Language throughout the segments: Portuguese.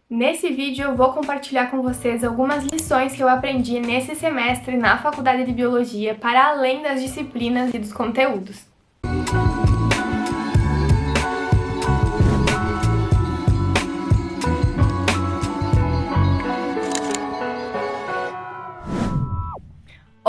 Nesse vídeo eu vou compartilhar com vocês algumas lições que eu aprendi nesse semestre na Faculdade de Biologia, para além das disciplinas e dos conteúdos.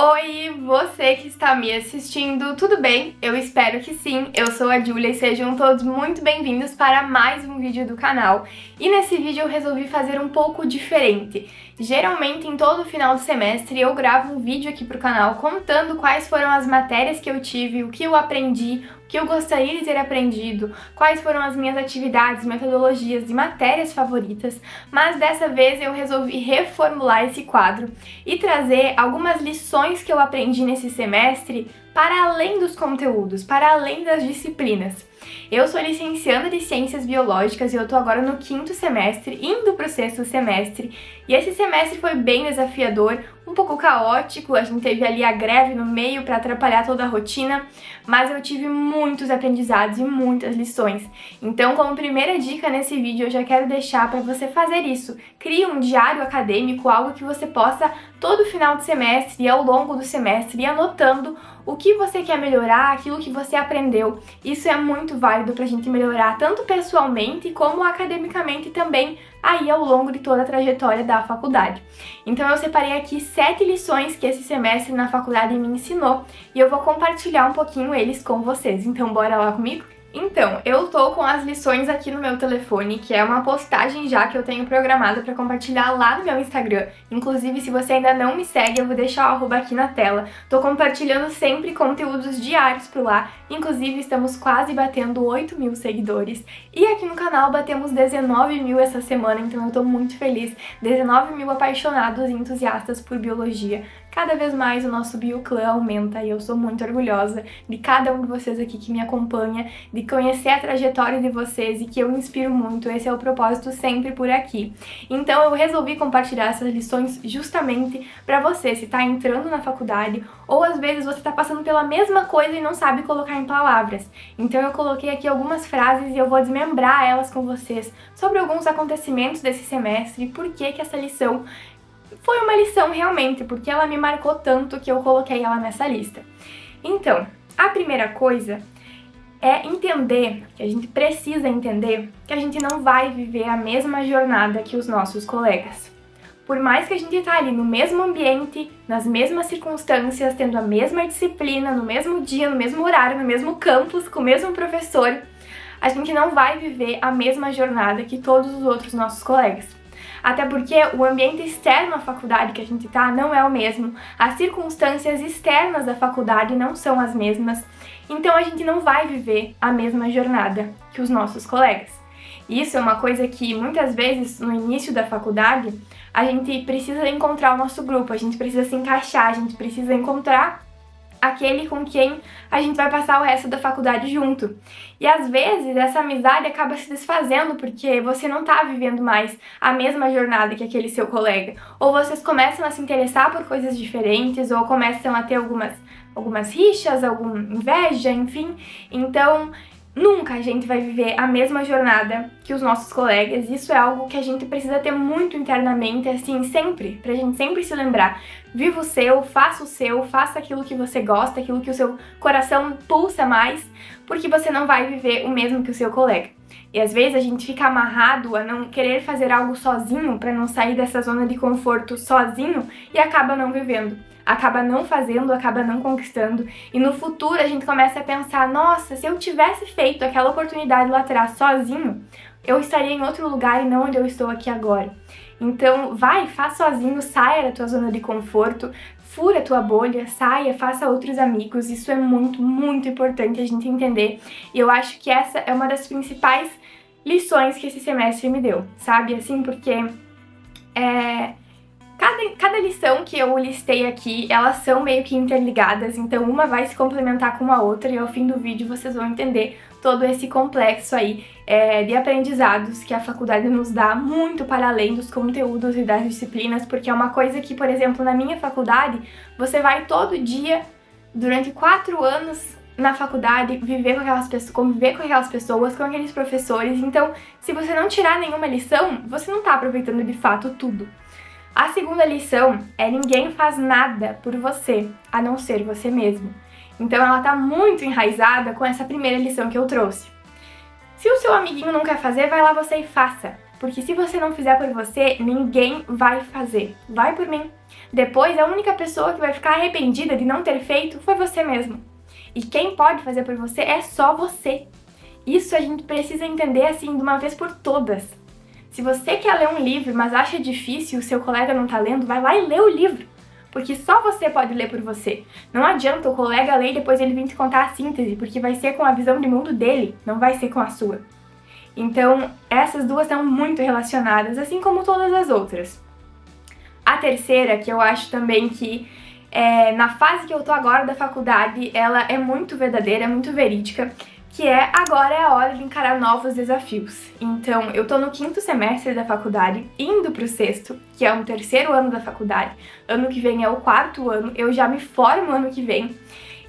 Oi, você que está me assistindo, tudo bem? Eu espero que sim, eu sou a Júlia e sejam todos muito bem-vindos para mais um vídeo do canal. E nesse vídeo eu resolvi fazer um pouco diferente. Geralmente em todo final de semestre eu gravo um vídeo aqui pro canal contando quais foram as matérias que eu tive, o que eu aprendi, o que eu gostaria de ter aprendido, quais foram as minhas atividades, metodologias e matérias favoritas, mas dessa vez eu resolvi reformular esse quadro e trazer algumas lições que eu aprendi nesse semestre para além dos conteúdos, para além das disciplinas. Eu sou licencianda de Ciências Biológicas e eu tô agora no 5º semestre, indo pro 6º semestre, e esse semestre foi bem desafiador, um pouco caótico, a gente teve ali a greve no meio para atrapalhar toda a rotina, mas eu tive muitos aprendizados e muitas lições. Então, como primeira dica nesse vídeo, eu já quero deixar para você fazer isso. Crie um diário acadêmico, algo que você possa todo final de semestre e ao longo do semestre ir anotando o que você quer melhorar, aquilo que você aprendeu. Isso é muito válido pra gente melhorar tanto pessoalmente como academicamente também aí ao longo de toda a trajetória da faculdade. Então eu separei aqui 7 lições que esse semestre na faculdade me ensinou e eu vou compartilhar um pouquinho eles com vocês. Então bora lá comigo? Então, eu tô com as lições aqui no meu telefone, que é uma postagem já que eu tenho programada pra compartilhar lá no meu Instagram. Inclusive, se você ainda não me segue, eu vou deixar o arroba aqui na tela. Tô compartilhando sempre conteúdos diários por lá. Inclusive, estamos quase batendo 8.000 seguidores. E aqui no canal batemos 19.000 essa semana, então eu tô muito feliz. 19.000 apaixonados e entusiastas por biologia. Cada vez mais o nosso BioClã aumenta e eu sou muito orgulhosa de cada um de vocês aqui que me acompanha, de conhecer a trajetória de vocês e que eu inspiro muito. Esse é o propósito sempre por aqui. Então eu resolvi compartilhar essas lições justamente para você, se tá entrando na faculdade ou às vezes você tá passando pela mesma coisa e não sabe colocar em palavras. Então eu coloquei aqui algumas frases e eu vou desmembrar elas com vocês sobre alguns acontecimentos desse semestre e por que essa lição foi uma lição realmente, porque ela me marcou tanto que eu coloquei ela nessa lista. Então, a primeira coisa é entender, que a gente precisa entender, que a gente não vai viver a mesma jornada que os nossos colegas. Por mais que a gente tá ali no mesmo ambiente, nas mesmas circunstâncias, tendo a mesma disciplina, no mesmo dia, no mesmo horário, no mesmo campus, com o mesmo professor, a gente não vai viver a mesma jornada que todos os outros nossos colegas. Até porque o ambiente externo à faculdade que a gente tá não é o mesmo, as circunstâncias externas da faculdade não são as mesmas, então a gente não vai viver a mesma jornada que os nossos colegas. Isso é uma coisa que muitas vezes no início da faculdade a gente precisa encontrar o nosso grupo, a gente precisa se encaixar, a gente precisa encontrar aquele com quem a gente vai passar o resto da faculdade junto. E às vezes essa amizade acaba se desfazendo porque você não tá vivendo mais a mesma jornada que aquele seu colega. Ou vocês começam a se interessar por coisas diferentes, ou começam a ter algumas rixas, alguma inveja, enfim. Então, nunca a gente vai viver a mesma jornada que os nossos colegas. Isso é algo que a gente precisa ter muito internamente, assim, sempre, pra gente sempre se lembrar. Viva o seu, faça aquilo que você gosta, aquilo que o seu coração pulsa mais, porque você não vai viver o mesmo que o seu colega. E às vezes a gente fica amarrado a não querer fazer algo sozinho, pra não sair dessa zona de conforto sozinho, e acaba não vivendo. Acaba não fazendo, acaba não conquistando, e no futuro a gente começa a pensar, nossa, se eu tivesse feito aquela oportunidade lá atrás sozinho, eu estaria em outro lugar e não onde eu estou aqui agora. Então faz sozinho, saia da tua zona de conforto, fura a tua bolha, saia, faça outros amigos, isso é muito, muito importante a gente entender, e eu acho que essa é uma das principais lições que esse semestre me deu, sabe, assim, porque Cada lição que eu listei aqui, elas são meio que interligadas, então uma vai se complementar com a outra e ao fim do vídeo vocês vão entender todo esse complexo aí de aprendizados que a faculdade nos dá muito para além dos conteúdos e das disciplinas, porque é uma coisa que, por exemplo, na minha faculdade, você vai todo dia, durante 4 anos, na faculdade viver com aquelas pessoas, conviver com aquelas pessoas, com aqueles professores. Então, se você não tirar nenhuma lição, você não tá aproveitando de fato tudo. A segunda lição é: ninguém faz nada por você, a não ser você mesmo. Então ela tá muito enraizada com essa primeira lição que eu trouxe. Se o seu amiguinho não quer fazer, vai lá você e faça. Porque se você não fizer por você, ninguém vai fazer. Vai por mim. Depois, a única pessoa que vai ficar arrependida de não ter feito foi você mesmo. E quem pode fazer por você é só você. Isso a gente precisa entender assim de uma vez por todas. Se você quer ler um livro, mas acha difícil e o seu colega não tá lendo, vai lá e lê o livro. Porque só você pode ler por você. Não adianta o colega ler e depois ele vir te contar a síntese, porque vai ser com a visão de mundo dele, não vai ser com a sua. Então, essas duas estão muito relacionadas, assim como todas as outras. A terceira, que eu acho também que na fase que eu tô agora da faculdade, ela é muito verdadeira, é muito verídica, que é: agora é a hora de encarar novos desafios. Então, eu tô no 5º semestre da faculdade, indo pro 6º, que é um 3º ano da faculdade. Ano que vem é o 4º ano, eu já me formo ano que vem.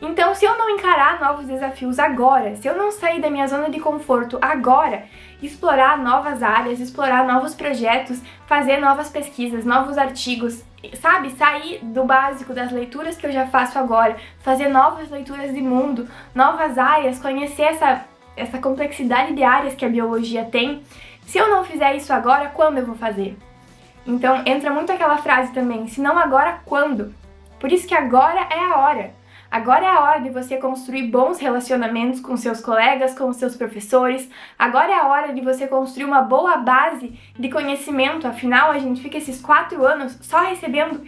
Então, se eu não encarar novos desafios agora, se eu não sair da minha zona de conforto agora, explorar novas áreas, explorar novos projetos, fazer novas pesquisas, novos artigos, sabe? Sair do básico das leituras que eu já faço agora, fazer novas leituras de mundo, novas áreas, conhecer essa complexidade de áreas que a biologia tem. Se eu não fizer isso agora, quando eu vou fazer? Então, entra muito aquela frase também: se não agora, quando? Por isso que agora é a hora. Agora é a hora de você construir bons relacionamentos com seus colegas, com seus professores. Agora é a hora de você construir uma boa base de conhecimento. Afinal, a gente fica esses 4 anos só recebendo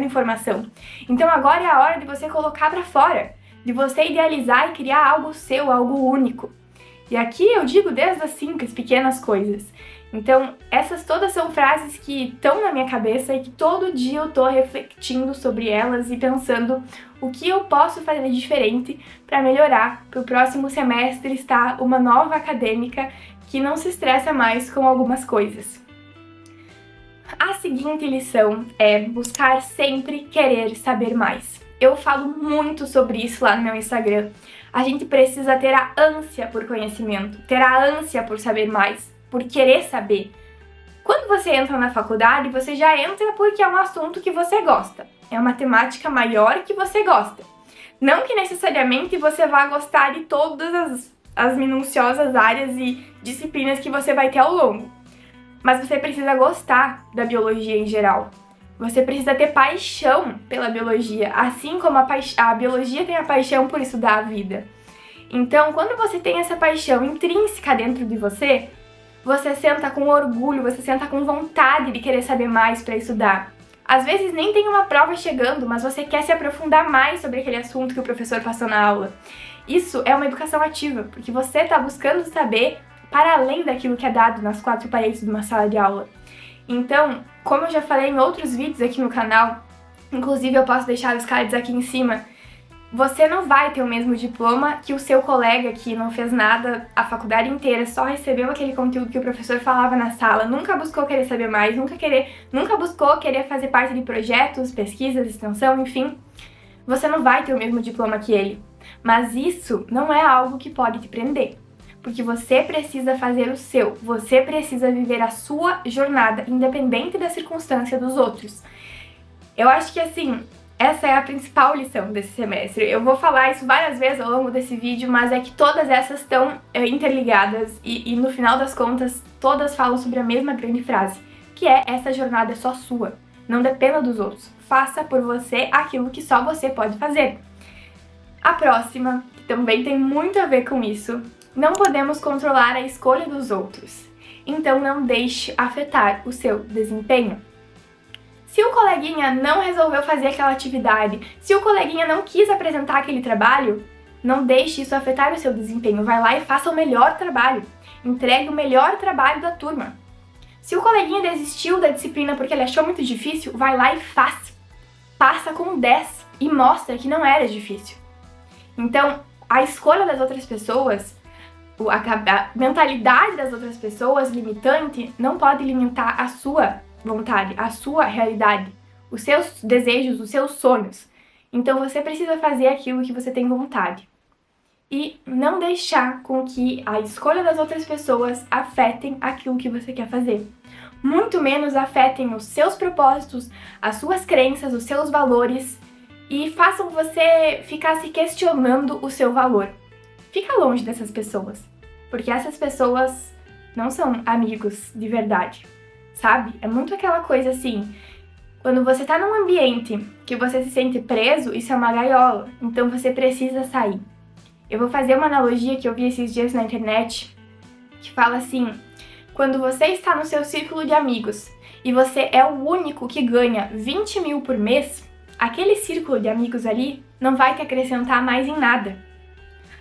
informação. Então agora é a hora de você colocar pra fora, de você idealizar e criar algo seu, algo único. E aqui eu digo desde as simples, pequenas coisas. Então, essas todas são frases que estão na minha cabeça e que todo dia eu tô refletindo sobre elas e pensando o que eu posso fazer de diferente para melhorar, para o próximo semestre estar uma nova acadêmica que não se estressa mais com algumas coisas. A seguinte lição é buscar sempre querer saber mais. Eu falo muito sobre isso lá no meu Instagram. A gente precisa ter a ânsia por conhecimento, ter a ânsia por saber mais, por querer saber. Quando você entra na faculdade, você já entra porque é um assunto que você gosta. É uma temática maior que você gosta. Não que necessariamente você vá gostar de todas as minuciosas áreas e disciplinas que você vai ter ao longo. Mas você precisa gostar da biologia em geral. Você precisa ter paixão pela biologia, assim como a biologia tem a paixão por estudar a vida. Então, quando você tem essa paixão intrínseca dentro de você, você senta com orgulho, você senta com vontade de querer saber mais para estudar. Às vezes nem tem uma prova chegando, mas você quer se aprofundar mais sobre aquele assunto que o professor passou na aula. Isso é uma educação ativa, porque você está buscando saber para além daquilo que é dado nas 4 paredes de uma sala de aula. Então, como eu já falei em outros vídeos aqui no canal, inclusive eu posso deixar os cards aqui em cima, você não vai ter o mesmo diploma que o seu colega que não fez nada a faculdade inteira, só recebeu aquele conteúdo que o professor falava na sala, nunca buscou querer saber mais, nunca buscou querer fazer parte de projetos, pesquisas, extensão, enfim. Você não vai ter o mesmo diploma que ele. Mas isso não é algo que pode te prender. Porque você precisa fazer o seu, você precisa viver a sua jornada, independente da circunstância dos outros. Eu acho que assim, essa é a principal lição desse semestre. Eu vou falar isso várias vezes ao longo desse vídeo, mas é que todas essas estão interligadas e no final das contas, todas falam sobre a mesma grande frase, que é: essa jornada é só sua, não dependa dos outros, faça por você aquilo que só você pode fazer. A próxima, que também tem muito a ver com isso: não podemos controlar a escolha dos outros, então não deixe afetar o seu desempenho. Se o coleguinha não resolveu fazer aquela atividade, se o coleguinha não quis apresentar aquele trabalho, não deixe isso afetar o seu desempenho. Vai lá e faça o melhor trabalho. Entregue o melhor trabalho da turma. Se o coleguinha desistiu da disciplina porque ele achou muito difícil, vai lá e faça. Passa com 10 e mostra que não era difícil. Então, a escolha das outras pessoas, a mentalidade das outras pessoas limitante, não pode limitar a sua vontade, a sua realidade, os seus desejos, os seus sonhos. Então você precisa fazer aquilo que você tem vontade. E não deixar com que a escolha das outras pessoas afetem aquilo que você quer fazer. Muito menos afetem os seus propósitos, as suas crenças, os seus valores e façam você ficar se questionando o seu valor. Fica longe dessas pessoas, porque essas pessoas não são amigos de verdade, sabe? É muito aquela coisa assim, quando você tá num ambiente que você se sente preso, isso é uma gaiola, então você precisa sair. Eu vou fazer uma analogia que eu vi esses dias na internet, que fala assim, quando você está no seu círculo de amigos e você é o único que ganha 20 mil por mês, aquele círculo de amigos ali não vai te acrescentar mais em nada.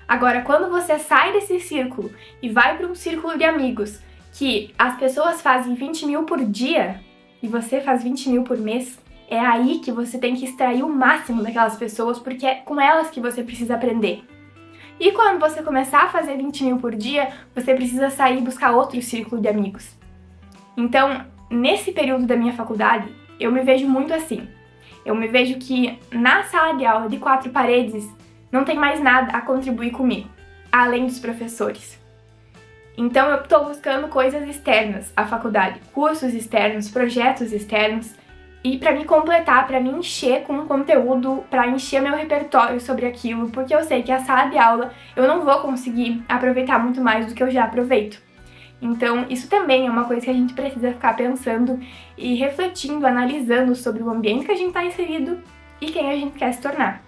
Agora, quando você sai desse círculo e vai para um círculo de amigos que as pessoas fazem 20 mil por dia e você faz 20 mil por mês, é aí que você tem que extrair o máximo daquelas pessoas, porque é com elas que você precisa aprender. E quando você começar a fazer 20 mil por dia, você precisa sair e buscar outro círculo de amigos. Então, nesse período da minha faculdade, eu me vejo muito assim. Eu me vejo que na sala de aula de 4 paredes não tem mais nada a contribuir comigo, além dos professores. Então eu estou buscando coisas externas à faculdade, cursos externos, projetos externos, e para me completar, para me encher com conteúdo, para encher meu repertório sobre aquilo, porque eu sei que a sala de aula eu não vou conseguir aproveitar muito mais do que eu já aproveito. Então isso também é uma coisa que a gente precisa ficar pensando e refletindo, analisando sobre o ambiente que a gente está inserido e quem a gente quer se tornar.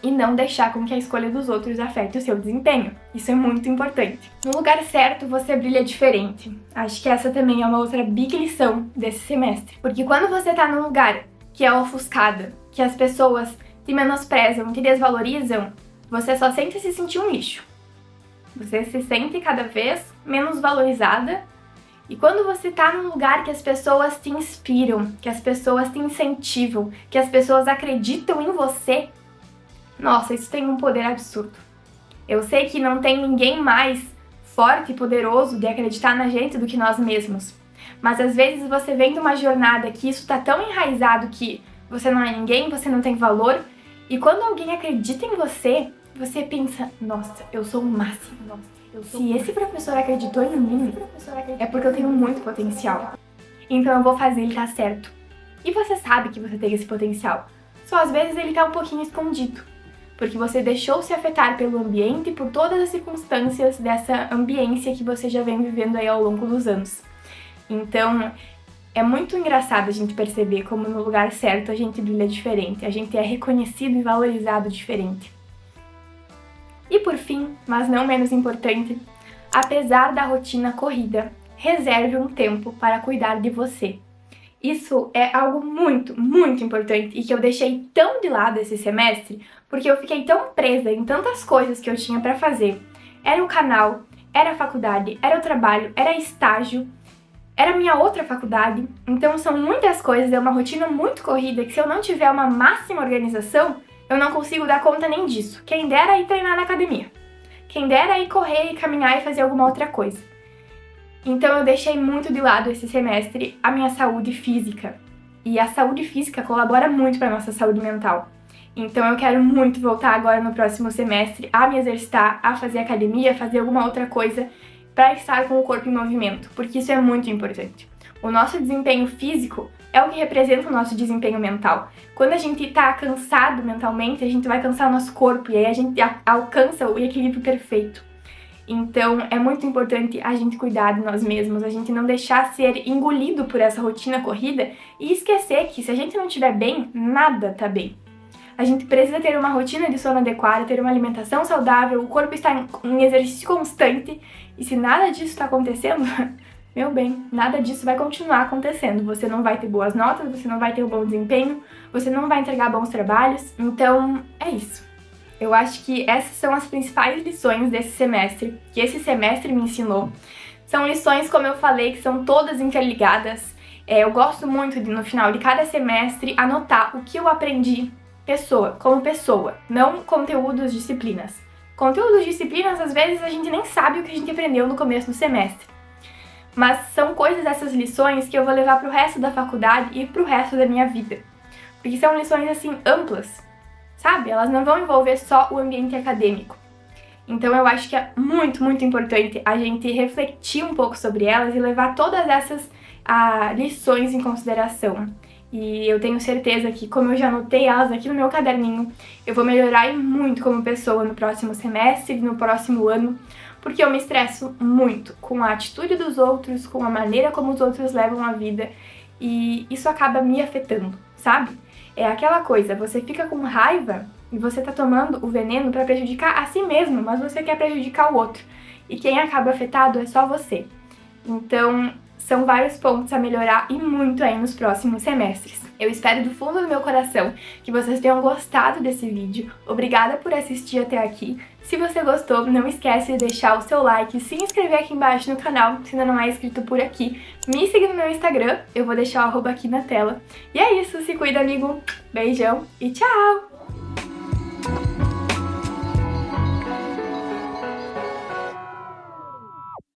E não deixar com que a escolha dos outros afete o seu desempenho. Isso é muito importante. No lugar certo, você brilha diferente. Acho que essa também é uma outra big lição desse semestre. Porque quando você tá num lugar que é ofuscada, que as pessoas te menosprezam, te desvalorizam, você só sente se sentir um lixo. Você se sente cada vez menos valorizada. E quando você tá num lugar que as pessoas te inspiram, que as pessoas te incentivam, que as pessoas acreditam em você, nossa, isso tem um poder absurdo. Eu sei que não tem ninguém mais forte e poderoso de acreditar na gente do que nós mesmos. Mas às vezes você vem de uma jornada que isso tá tão enraizado que você não é ninguém, você não tem valor. E quando alguém acredita em você, você pensa, nossa, eu sou o máximo. Se esse professor acreditou em mim, é porque eu tenho muito potencial. Então eu vou fazer ele dar certo. E você sabe que você tem esse potencial. Só às vezes ele tá um pouquinho escondido. Porque você deixou se afetar pelo ambiente e por todas as circunstâncias dessa ambiência que você já vem vivendo aí ao longo dos anos. Então, é muito engraçado a gente perceber como no lugar certo a gente brilha diferente, a gente é reconhecido e valorizado diferente. E por fim, mas não menos importante, apesar da rotina corrida, reserve um tempo para cuidar de você. Isso é algo muito, muito importante e que eu deixei tão de lado esse semestre porque eu fiquei tão presa em tantas coisas que eu tinha pra fazer. Era o canal, era a faculdade, era o trabalho, era estágio, era a minha outra faculdade. Então são muitas coisas, é uma rotina muito corrida que se eu não tiver uma máxima organização, eu não consigo dar conta nem disso. Quem dera ir treinar na academia. Quem dera ir correr e caminhar e fazer alguma outra coisa. Então eu deixei muito de lado esse semestre a minha saúde física. E a saúde física colabora muito para a nossa saúde mental. Então eu quero muito voltar agora no próximo semestre a me exercitar, a fazer academia, fazer alguma outra coisa para estar com o corpo em movimento, porque isso é muito importante. O nosso desempenho físico é o que representa o nosso desempenho mental. Quando a gente tá cansado mentalmente, a gente vai cansar o nosso corpo e aí a gente alcança o equilíbrio perfeito. Então, é muito importante a gente cuidar de nós mesmos, a gente não deixar ser engolido por essa rotina corrida e esquecer que se a gente não estiver bem, nada tá bem. A gente precisa ter uma rotina de sono adequada, ter uma alimentação saudável, o corpo está em exercício constante e se nada disso está acontecendo, meu bem, nada disso vai continuar acontecendo. Você não vai ter boas notas, você não vai ter um bom desempenho, você não vai entregar bons trabalhos, então é isso. Eu acho que essas são as principais lições desse semestre, que esse semestre me ensinou. São lições, como eu falei, que são todas interligadas. Eu gosto muito de, no final de cada semestre, anotar o que eu aprendi como pessoa, não conteúdos, disciplinas. Conteúdos, disciplinas, às vezes a gente nem sabe o que a gente aprendeu no começo do semestre. Mas são coisas dessas lições que eu vou levar pro resto da faculdade e pro resto da minha vida. Porque são lições, assim, amplas. sabe? Elas não vão envolver só o ambiente acadêmico. Então eu acho que é muito, muito importante a gente refletir um pouco sobre elas e levar todas essas lições em consideração. E eu tenho certeza que, como eu já anotei elas aqui no meu caderninho, eu vou melhorar e muito como pessoa no próximo semestre e no próximo ano, porque eu me estresso muito com a atitude dos outros, com a maneira como os outros levam a vida, e isso acaba me afetando, sabe? É aquela coisa, você fica com raiva e você tá tomando o veneno pra prejudicar a si mesmo, mas você quer prejudicar o outro. E quem acaba afetado é só você. Então, são vários pontos a melhorar e muito aí nos próximos semestres. Eu espero do fundo do meu coração que vocês tenham gostado desse vídeo. Obrigada por assistir até aqui. Se você gostou, não esquece de deixar o seu like, se inscrever aqui embaixo no canal, se ainda não é inscrito por aqui, me seguir no meu Instagram, eu vou deixar o arroba aqui na tela. E é isso, se cuida, amigo. Beijão e tchau!